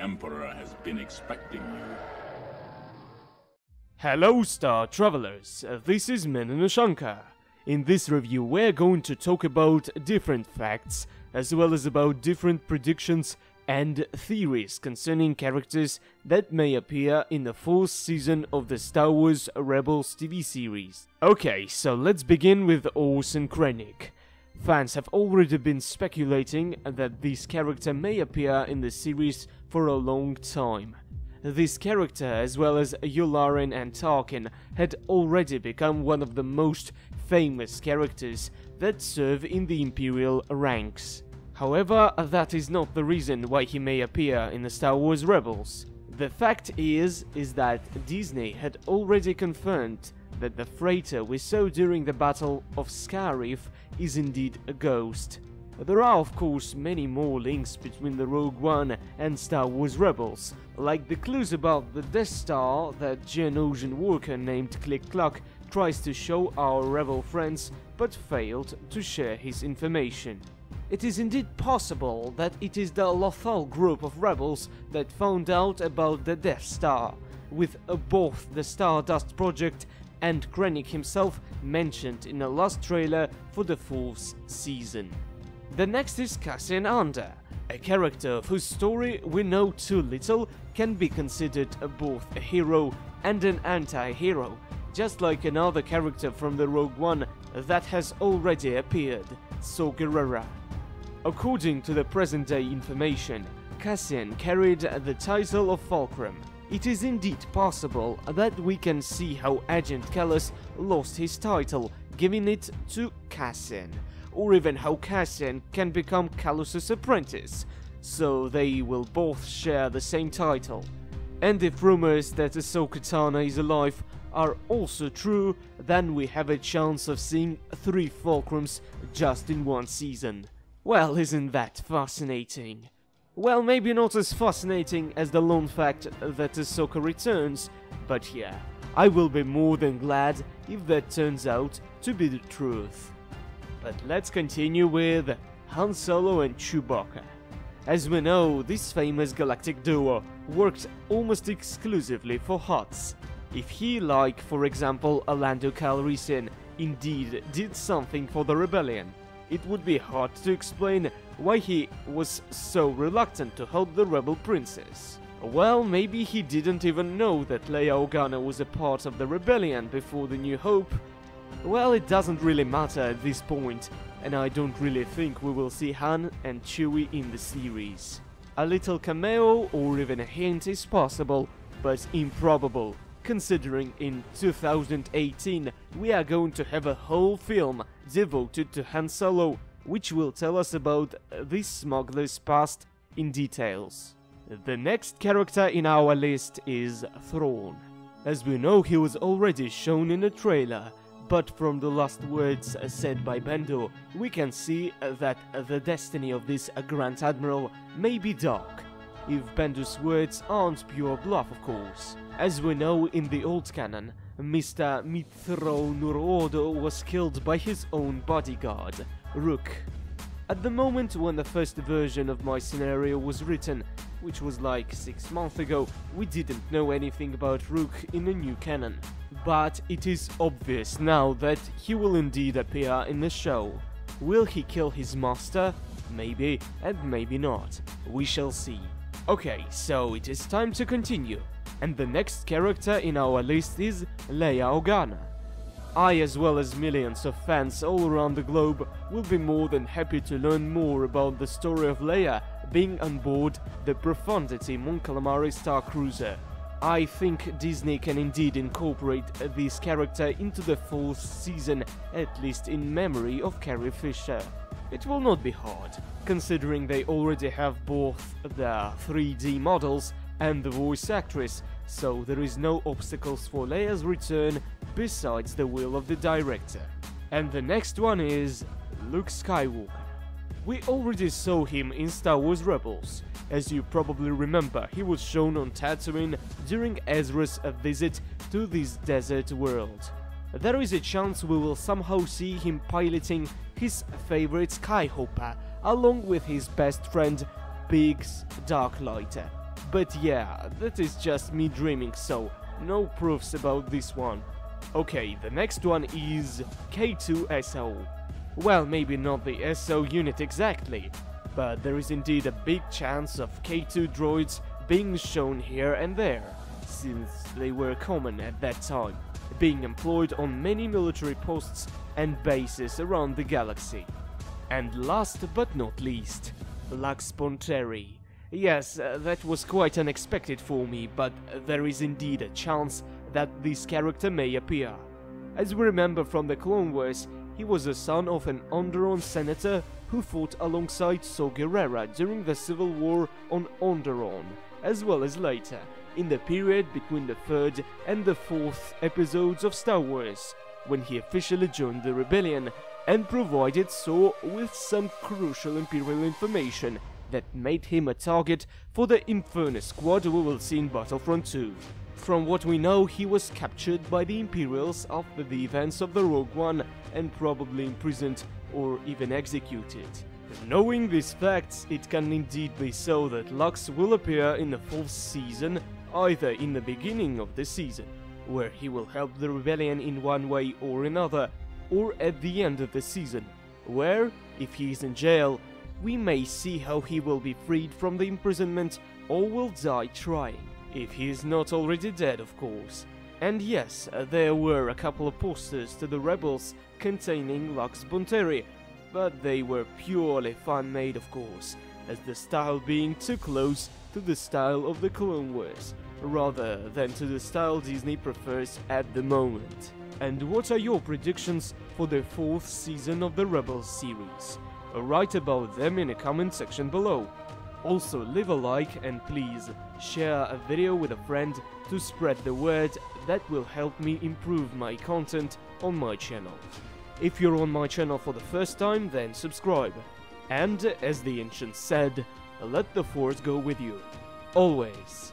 Emperor has been expecting you. Hello Star Travelers, this is ushanka. In this review we're going to talk about different facts, as well as about different predictions and theories concerning characters that may appear in the 4th season of the Star Wars Rebels TV series. Okay, so let's begin with Orson Krennic. Fans have already been speculating that this character may appear in the series for a long time. This character, as well as Yularen and Tarkin, had already become one of the most famous characters that serve in the Imperial ranks. However, that is not the reason why he may appear in the Star Wars Rebels. The fact is that Disney had already confirmed that the freighter we saw during the Battle of Scarif is indeed a ghost. There are of course many more links between the Rogue One and Star Wars Rebels, like the clues about the Death Star that Geonosian worker named Click-Cluck tries to show our Rebel friends but failed to share his information. It is indeed possible that it is the Lothal group of rebels that found out about the Death Star, with both the Stardust Project and Krennic himself mentioned in the last trailer for the 4th season. The next is Cassian Andor, a character of whose story we know too little, can be considered both a hero and an anti-hero, just like another character from the Rogue One that has already appeared, Saw Gerrera. According to the present-day information, Cassian carried the title of Fulcrum. It is indeed possible that we can see how Agent Kallus lost his title, giving it to Cassian, or even how Cassian can become Kallus's apprentice, so they will both share the same title. And if rumors that Ahsoka Tano is alive are also true, then we have a chance of seeing 3 Fulcrums just in one season. Well, isn't that fascinating? Well, maybe not as fascinating as the lone fact that Ahsoka returns, but yeah, I will be more than glad if that turns out to be the truth. But let's continue with Han Solo and Chewbacca. As we know, this famous galactic duo worked almost exclusively for Hutts. If he, like for example Lando Calrissian, indeed did something for the rebellion, it would be hard to explain why he was so reluctant to help the rebel princess. Well, maybe he didn't even know that Leia Organa was a part of the rebellion before the New Hope. Well, it doesn't really matter at this point, and I don't really think we will see Han and Chewie in the series. A little cameo or even a hint is possible, but improbable, considering in 2018 we are going to have a whole film devoted to Han Solo, which will tell us about this smuggler's past in details. The next character in our list is Thrawn. As we know, he was already shown in a trailer, but from the last words said by Bendu, we can see that the destiny of this Grand Admiral may be dark, if Bendu's words aren't pure bluff, of course. As we know, in the old canon, Mr. Mithro Nurodo was killed by his own bodyguard, Rook. At the moment when the first version of my scenario was written, which was like 6 months ago, we didn't know anything about Rook in the new canon. But it is obvious now that he will indeed appear in the show. Will he kill his master? Maybe, and maybe not. We shall see. Okay, so it is time to continue. And the next character in our list is Leia Organa. I, as well as millions of fans all around the globe, will be more than happy to learn more about the story of Leia being on board the Profundity Mon Calamari Star Cruiser. I think Disney can indeed incorporate this character into the 4th season, at least in memory of Carrie Fisher. It will not be hard, considering they already have both the 3D models and the voice actress, so there is no obstacles for Leia's return besides the will of the director. And the next one is Luke Skywalker. We already saw him in Star Wars Rebels. As you probably remember, he was shown on Tatooine during Ezra's visit to this desert world. There is a chance we will somehow see him piloting his favorite Skyhopper along with his best friend Biggs Darklighter. But yeah, that is just me dreaming, so no proofs about this one. Okay, the next one is K2SO. Well, maybe not the SO unit exactly, but there is indeed a big chance of K2 droids being shown here and there, since they were common at that time, being employed on many military posts and bases around the galaxy. And last but not least, Lux Bonteri. Yes, that was quite unexpected for me, but there is indeed a chance that this character may appear. As we remember from the Clone Wars, he was a son of an Onderon senator who fought alongside Saw Gerrera during the Civil War on Onderon, as well as later, in the period between the 3rd and the 4th episodes of Star Wars, when he officially joined the rebellion and provided Saw with some crucial Imperial information that made him a target for the Inferno squad we will see in Battlefront 2. From what we know, he was captured by the Imperials after the events of the Rogue One and probably imprisoned or even executed. Knowing these facts, it can indeed be so that Lux will appear in the 4th season, either in the beginning of the season, where he will help the rebellion in one way or another, or at the end of the season, where, if he is in jail, we may see how he will be freed from the imprisonment or will die trying, if he is not already dead, of course. And yes, there were a couple of posters to the rebels containing Lux Bonteri, but they were purely fan-made, of course, as the style being too close to the style of the Clone Wars, rather than to the style Disney prefers at the moment. And what are your predictions for the 4th season of the Rebels series? Write about them in the comment section below. Also, leave a like and please share a video with a friend to spread the word. That will help me improve my content on my channel. If you're on my channel for the first time, then subscribe. And as the ancients said, let the Force go with you. Always.